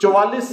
44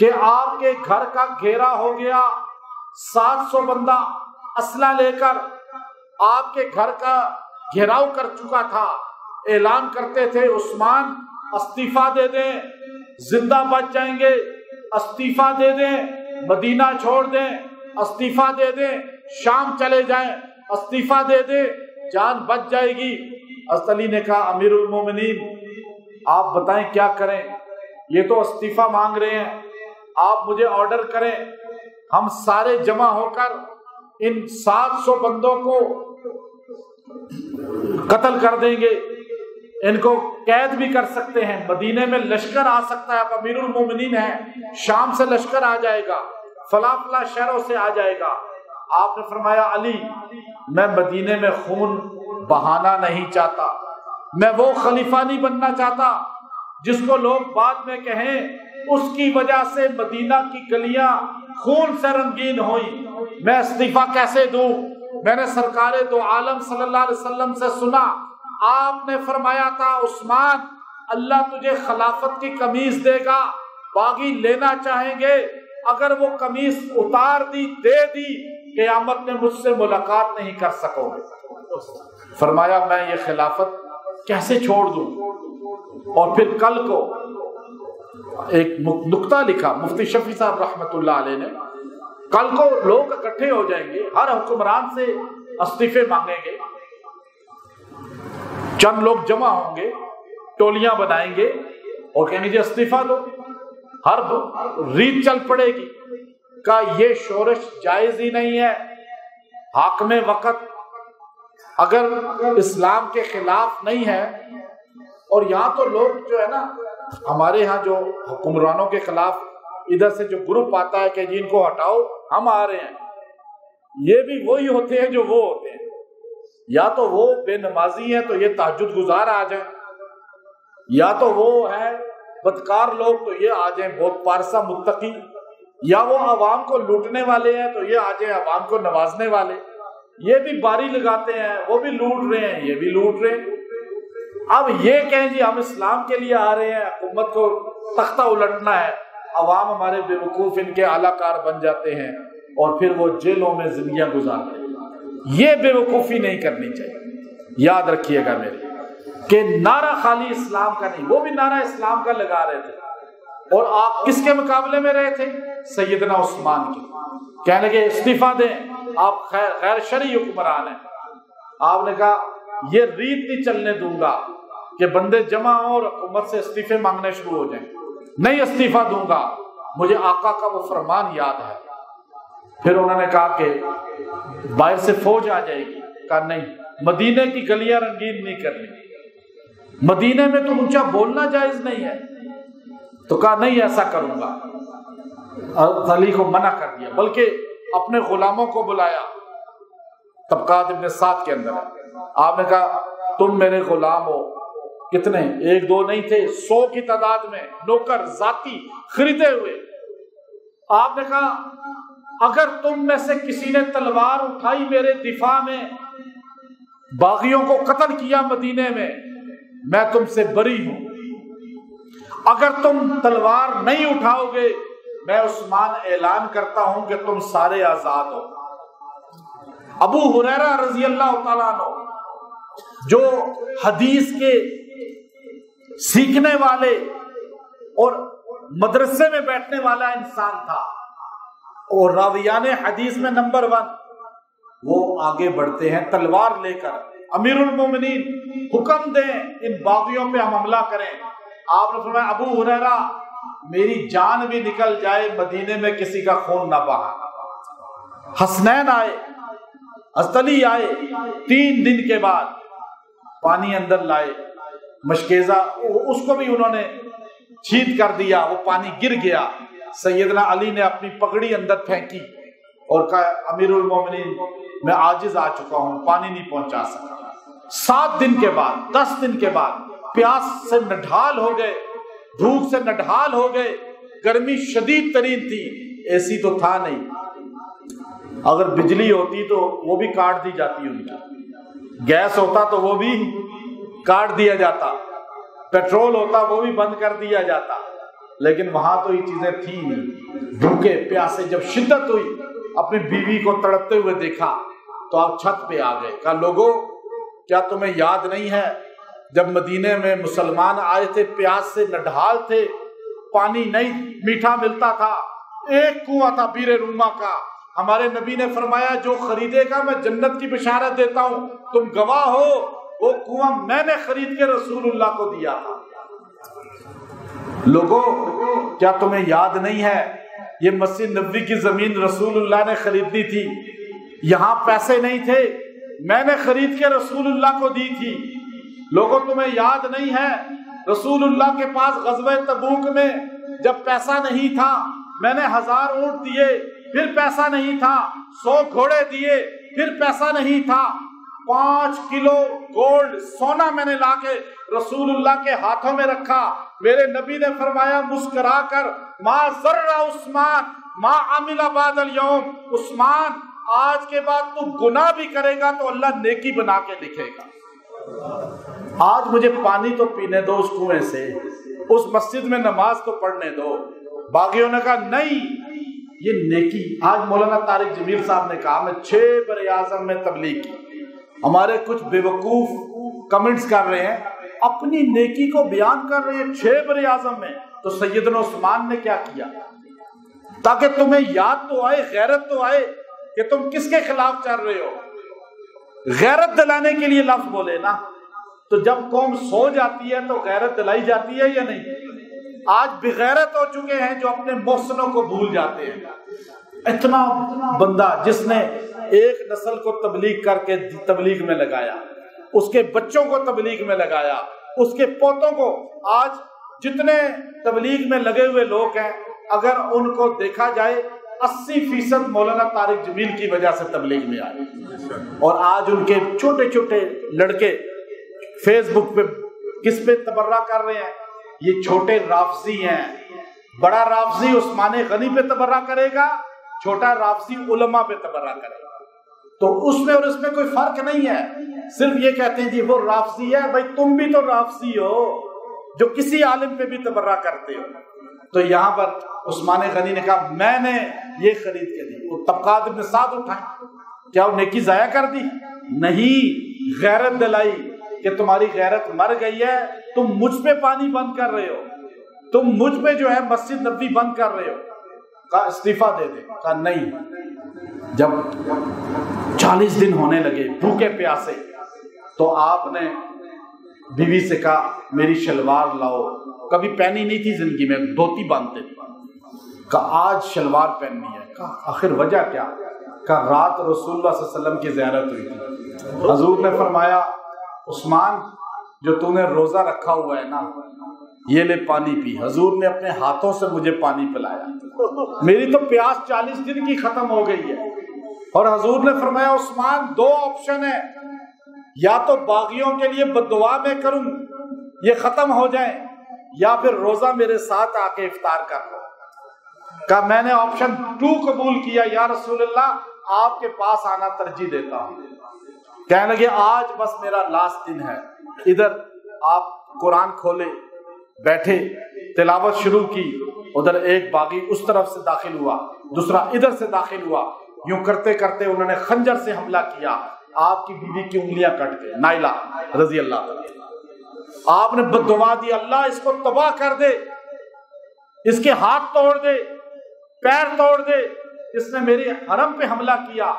کہ آپ کے گھر کا گھیرا ہو گیا، 700 بندہ اسلحہ لے کر آپ کے گھر کا گھیراؤ کر چکا تھا، اعلان کرتے تھے عثمان استعفیٰ دے دیں، زندہ بچ جائیں گے، استعفیٰ دے دیں، مدینہ چھوڑ دیں، استعفیٰ دے دیں، شام چلے جائیں، استعفیٰ دے دیں، جان بچ جائے گی۔ حضرت علی نے کہا امیر المومنین آپ بتائیں کیا کریں، یہ تو استعفیٰ مانگ رہے ہیں، آپ مجھے آرڈر کریں، ہم سارے جمع ہو کر ان 700 بندوں کو قتل کر دیں گے، ان کو قید بھی کر سکتے ہیں، مدینے میں لشکر آ سکتا ہے، آپ امیر المومنین ہیں، شام سے لشکر آ جائے گا، فلاں فلاں شہروں سے آ جائے گا۔ آپ نے فرمایا علی میں مدینے میں خون بہانا نہیں چاہتا، میں وہ خلیفہ نہیں بننا چاہتا جس کو لوگ بعد میں کہیں اس کی وجہ سے مدینہ کی گلیاں خون سے رنگین ہوئی، میں استعفیٰ کیسے دوں؟ میں نے سرکار دو عالم صلی اللہ علیہ وسلم سے سنا، آپ نے فرمایا تھا عثمان اللہ تجھے خلافت کی قمیص دے گا، باغی لینا چاہیں گے، اگر وہ قمیص اتار دی دے دی قیامت میں مجھ سے ملاقات نہیں کر سکو گے۔ فرمایا میں یہ خلافت کیسے چھوڑ دوں؟ اور پھر کل کو ایک نکتہ لکھا مفتی شفیع صاحب رحمت اللہ علیہ نے، کل کو لوگ اکٹھے ہو جائیں گے، ہر حکمران سے استعفے مانگیں گے، چند لوگ جمع ہوں گے، ٹولیاں بنائیں گے اور کہیں گے جی استعفیٰ دو، ہر ریت چل پڑے گی۔ کا یہ شورش جائز ہی نہیں ہے، حاکم وقت اگر اسلام کے خلاف نہیں ہے، اور یہاں تو لوگ جو ہے نا ہمارے ہاں جو حکمرانوں کے خلاف ادھر سے جو گروپ آتا ہے کہ جن کو ہٹاؤ ہم آ رہے ہیں، یہ بھی وہی ہوتے ہیں جو وہ ہوتے ہیں، یا تو وہ بے نمازی ہیں تو یہ تہجد گزار آ جائیں، یا تو وہ ہیں بدکار لوگ تو یہ آ جائیں بہت پارسا متقی، یا وہ عوام کو لوٹنے والے ہیں تو یہ آ جائیں عوام کو نوازنے والے، یہ بھی باری لگاتے ہیں، وہ بھی لوٹ رہے ہیں، یہ بھی لوٹ رہے ہیں۔ اب یہ کہیں جی ہم اسلام کے لیے آ رہے ہیں، حکومت کو تختہ الٹنا ہے، عوام ہمارے بے وقوف ان کے اعلی کار بن جاتے ہیں اور پھر وہ جیلوں میں زندگیاں گزارتے ہیں۔ یہ بے وقوفی نہیں کرنی چاہیے۔ یاد رکھیے گا میرے کہ نعرہ خالی اسلام کا نہیں، وہ بھی نعرہ اسلام کا لگا رہے تھے، اور آپ کس کے مقابلے میں رہے تھے؟ سیدنا عثمان کے۔ کہنے لگے استعفیٰ دیں، آپ غیر شرعی حکمران ہیں۔ آپ نے کہا یہ ریت نہیں چلنے دوں گا کہ بندے جمع ہوں اور حکومت سے استعفے مانگنے شروع ہو جائیں، نہیں استعفیٰ دوں گا، مجھے آقا کا وہ فرمان یاد ہے۔ پھر انہوں نے کہا کہ باہر سے فوج آ جائے گی، کہا نہیں، مدینے کی گلیاں رنگین نہیں کرنی، مدینے میں تو اونچا بولنا جائز نہیں ہے، تو کہا نہیں ایسا کروں گا۔ علی کو منع کر دیا، بلکہ اپنے غلاموں کو بلایا، طبقات ابن سعد کے اندر آپ نے کہا تم میرے غلام ہو، کتنے؟ 1-2 نہیں تھے، 100 کی تعداد میں نوکر ذاتی خریدے ہوئے۔ آپ نے کہا اگر تم میں سے کسی نے تلوار اٹھائی میرے دفاع میں، باغیوں کو قتل کیا مدینے میں تم سے بری ہوں، اگر تم تلوار نہیں اٹھاؤ گے میں عثمان اعلان کرتا ہوں کہ تم سارے آزاد ہو۔ ابو ہریرہ رضی اللہ تعالیٰ عنہ جو حدیث کے سیکھنے والے اور مدرسے میں بیٹھنے والا انسان تھا اور راویان حدیث میں نمبر 1، وہ آگے بڑھتے ہیں تلوار لے کر، امیر المومنین حکم دیں ان باغیوں پہ ہم حملہ کریں۔ آپ نے فرمایا ابو ہریرہ میری جان بھی نکل جائے مدینے میں کسی کا خون نہ بہا۔ حسنین آئے، حضرت علی آئے، 3 دن کے بعد پانی اندر لائے، مشکیزہ اس کو بھی انہوں نے چھید کر دیا، وہ پانی گر گیا، سیدنا علی نے اپنی پگڑی اندر پھینکی اور کہا امیر المومنین میں عاجز آ چکا ہوں، پانی نہیں پہنچا سکا۔ 7 دن کے بعد 10 دن کے بعد پیاس سے نڈھال ہو گئے، بھوک سے نڈھال ہو گئے، گرمی شدید ترین تھی، اے سی تو تھا نہیں، اگر بجلی ہوتی تو وہ بھی کاٹ دی جاتی ان کی، گیس ہوتا تو وہ بھی کاٹ دیا جاتا، پیٹرول ہوتا وہ بھی بند کر دیا جاتا، لیکن وہاں تو یہ چیزیں تھیں نہیں. بھوکے پیاسے جب شدت ہوئی، اپنی بیوی کو تڑپتے ہوئے دیکھا تو آپ چھت پہ آ گئے. کہا لوگوں کیا تمہیں یاد نہیں ہے جب مدینے میں مسلمان آئے تھے، پیاس سے نڈھال تھے، پانی نہیں میٹھا ملتا تھا، ایک کنواں تھا بیر روما کا. ہمارے نبی نے فرمایا جو خریدے گا میں جنت کی بشارت دیتا ہوں. تم گواہ ہو وہ کنواں میں نے خرید کے رسول اللہ کو دیا تھا. لوگوں کیا تمہیں یاد نہیں ہے یہ مسجد نبوی کی زمین رسول اللہ نے خریدی تھی، یہاں پیسے نہیں تھے، میں نے خرید کے رسول اللہ کو دی تھی. لوگوں تمہیں یاد نہیں ہے رسول اللہ کے پاس غزوہ تبوک میں جب پیسہ نہیں تھا میں نے 1000 اونٹ دیے، پھر پیسہ نہیں تھا 100 گھوڑے دیے، پھر پیسہ نہیں تھا 5 کلو گولڈ سونا میں نے لا کے رسول اللہ کے ہاتھوں میں رکھا. میرے نبی نے فرمایا مسکرا کر ما ضر عثمان ما عمل بعد اليوم، عثمان آج کے بعد تو گناہ بھی کرے گا تو اللہ نیکی بنا کے لکھے گا. آج مجھے پانی تو پینے دو اس کنویں سے، اس مسجد میں نماز تو پڑھنے دو. باغیوں نے کہا نہیں یہ نیکی. آج مولانا طارق جمیل صاحب نے کہا میں 6 بر اعظم میں تبلیغ کی. ہمارے کچھ بے وقوف کمنٹس کر رہے ہیں، اپنی نیکی کو بیان کر رہے ہیں 6 بر اعظم میں. تو سیدنا عثمان نے کیا کیا تاکہ تمہیں یاد تو آئے، غیرت تو آئے کہ تم کس کے خلاف چل رہے ہو. غیرت دلانے کے لیے لفظ بولے نا. تو جب قوم سو جاتی ہے تو غیرت دلائی جاتی ہے یا نہیں؟ آج بغیرت ہو چکے ہیں جو اپنے محسنوں کو بھول جاتے ہیں. اتنا بندہ جس نے ایک نسل کو تبلیغ کر کے تبلیغ میں لگایا، اس کے بچوں کو تبلیغ میں لگایا، اس کے پوتوں کو. آج جتنے تبلیغ میں لگے ہوئے لوگ ہیں اگر ان کو دیکھا جائے 80% مولانا طارق جمیل کی وجہ سے تبلیغ میں آئے. اور آج ان کے چھوٹے چھوٹے لڑکے فیس بک پہ کس پہ تبرہ کر رہے ہیں؟ یہ چھوٹے رافضی ہیں. بڑا رافضی عثمان غنی پہ تبرہ کرے گا، چھوٹا رافضی علماء پہ تبرہ کرے گا. تو اس میں اور اس میں کوئی فرق نہیں ہے. صرف یہ کہتے ہیں جی وہ رافضی ہے. بھائی تم بھی تو رافضی ہو جو کسی عالم پہ بھی تبرہ کرتے ہو. تو یہاں پر عثمان غنی نے کہا میں نے یہ خرید کے دی. وہ طبقات ابن سعد اٹھائیں، کیا وہ نیکی ضائع کر دی؟ نہیں، غیرت دلائی کہ تمہاری غیرت مر گئی ہے، تم مجھ پہ پانی بند کر رہے ہو، تم مجھ پہ جو ہے مسجد نبوی بند کر رہے ہو. کہا استعفیٰ دے دے. کہا نہیں. جب 40 دن ہونے لگے بھوکے پیاسے تو آپ نے بیوی سے کہا میری شلوار لاؤ. کبھی پہنی نہیں تھی زندگی میں، دھوتی باندھتے تھے. کہا آج شلوار پہننی ہے. کہا آخر وجہ کیا؟ کہا رات رسول اللہ صلی اللہ علیہ وسلم کی زیارت ہوئی تھی. حضور نے فرمایا عثمان جو تو نے روزہ رکھا ہوا ہے نا یہ لے پانی پی. حضور نے اپنے ہاتھوں سے مجھے پانی پلایا. میری تو پیاس 40 دن کی ختم ہو گئی ہے. اور حضور نے فرمایا عثمان 2 آپشن ہے، یا تو باغیوں کے لیے بددعا میں کروں یہ ختم ہو جائیں، یا پھر روزہ میرے ساتھ آ کے افطار کر لو. کہا میں نے آپشن 2 قبول کیا، یا رسول اللہ آپ کے پاس آنا ترجیح دیتا ہوں. کہنے لگے آج بس میرا لاسٹ دن ہے. ادھر آپ قرآن کھولے بیٹھے تلاوت شروع کی، ادھر ایک باغی اس طرف سے داخل ہوا، دوسرا ادھر سے داخل ہوا. یوں کرتے کرتے انہوں نے خنجر سے حملہ کیا. آپ کی بیوی کی انگلیاں کٹ گئے، نائلہ رضی اللہ عنہ. آپ نے بددعا دی اللہ اس کو تباہ کر دے، اس کے ہاتھ توڑ دے، پیر توڑ دے، اس نے میرے حرم پہ حملہ کیا.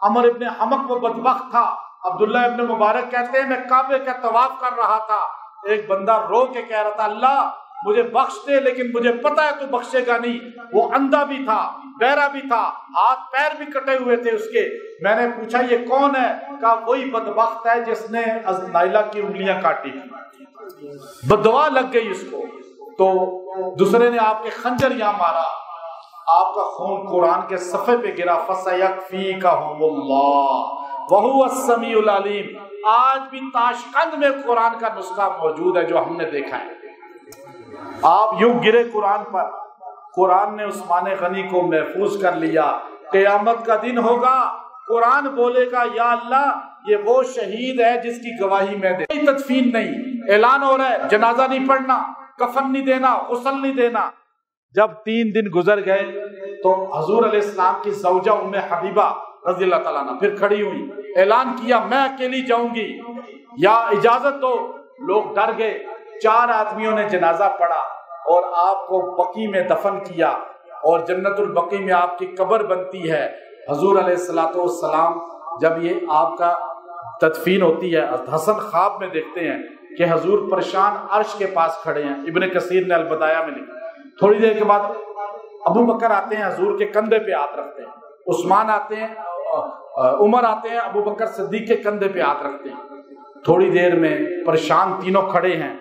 عمر ابن حمق وہ بدبخت تھا. عبداللہ ابن مبارک کہتے ہیں میں کعبے کا طواف کر رہا تھا، ایک بندہ رو کے کہہ رہا تھا اللہ مجھے بخش دے، لیکن مجھے پتا ہے تو بخشے گا نہیں. وہ اندھا بھی تھا، بہرا بھی تھا، ہاتھ پیر بھی کٹے ہوئے تھے اس کے. میں نے پوچھا یہ کون ہے؟ کہا وہی بدبخت ہے جس نے نائلہ کی انگلیاں کاٹی. بددعا لگ گئی اس کو. تو دوسرے نے آپ کے خنجر یہاں مارا، آپ کا خون قرآن کے صفحے پہ گرا. فَسَيَكْفِيكَهُمُ اللَّهُ وَهُوَ السَّمِيعُ الْعَلِيمُ. آج بھی تاشقند میں قرآن کا نسخہ موجود ہے جو ہم نے دیکھا ہے. آپ یوں گرے قرآن پر. قرآن نے عثمان غنی کو محفوظ کر لیا. قیامت کا دن ہوگا قرآن بولے گا یا اللہ یہ وہ شہید ہے جس کی گواہی میں دے. تدفین نہیں، اعلان ہو رہا ہے جنازہ نہیں پڑھنا، کفن نہیں دینا، غسل نہیں دینا. جب 3 دن گزر گئے تو حضور علیہ السلام کی زوجہ ام حبیبہ رضی اللہ تعالیٰ عنہ پھر کھڑی ہوئی، اعلان کیا میں اکیلی جاؤں گی یا اجازت دو۔ لوگ ڈر گئے، 4 آدمیوں نے جنازہ پڑھا اور آپ کو بقیع میں دفن کیا، اور جنت البقیع میں آپ کی قبر بنتی ہے۔ حضور علیہ السلام جب یہ آپ کا تدفین ہوتی ہے، حسن خواب میں دیکھتے ہیں کہ حضور پریشان عرش کے پاس کھڑے ہیں، ابن کثیر نے البدایہ میں لکھا۔ تھوڑی دیر کے بعد ابو بکر آتے ہیں، حضور کے کندھے پہ ہاتھ رکھتے ہیں، عثمان آتے ہیں، عمر آتے ہیں، ابو بکر صدیق کے کندھے پہ ہاتھ رکھتے ہیں۔ تھوڑی دیر میں پریشان تینوں کھڑے ہیں،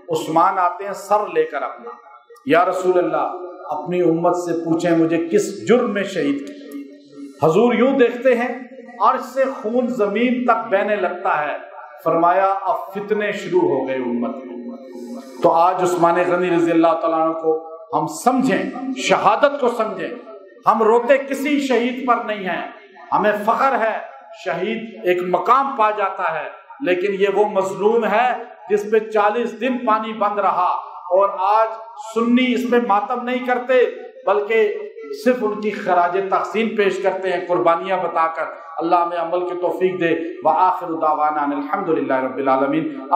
عثمان آتے ہیں سر لے کر اپنا، یا رسول اللہ اپنی امت سے پوچھیں مجھے کس جرم میں شہید کیا۔ حضور یوں دیکھتے ہیں، عرش سے خون زمین تک بہنے لگتا ہے، فرمایا اب فتنے شروع ہو گئے امت میں۔ تو آج عثمان غنی رضی اللہ تعالیٰ عنہ کو ہم سمجھیں، شہادت کو سمجھیں۔ ہم روتے کسی شہید پر نہیں ہیں، ہمیں فخر ہے شہید ایک مقام پا جاتا ہے، لیکن یہ وہ مظلوم ہے جس پہ 40 دن پانی بند رہا، اور آج سنی اس پہ ماتم نہیں کرتے بلکہ صرف ان کی خراج تحسین پیش کرتے ہیں قربانیاں بتا کر۔ اللہ ہمیں عمل کی توفیق دے۔ وآخر دعوانا الحمدللہ رب العالمین۔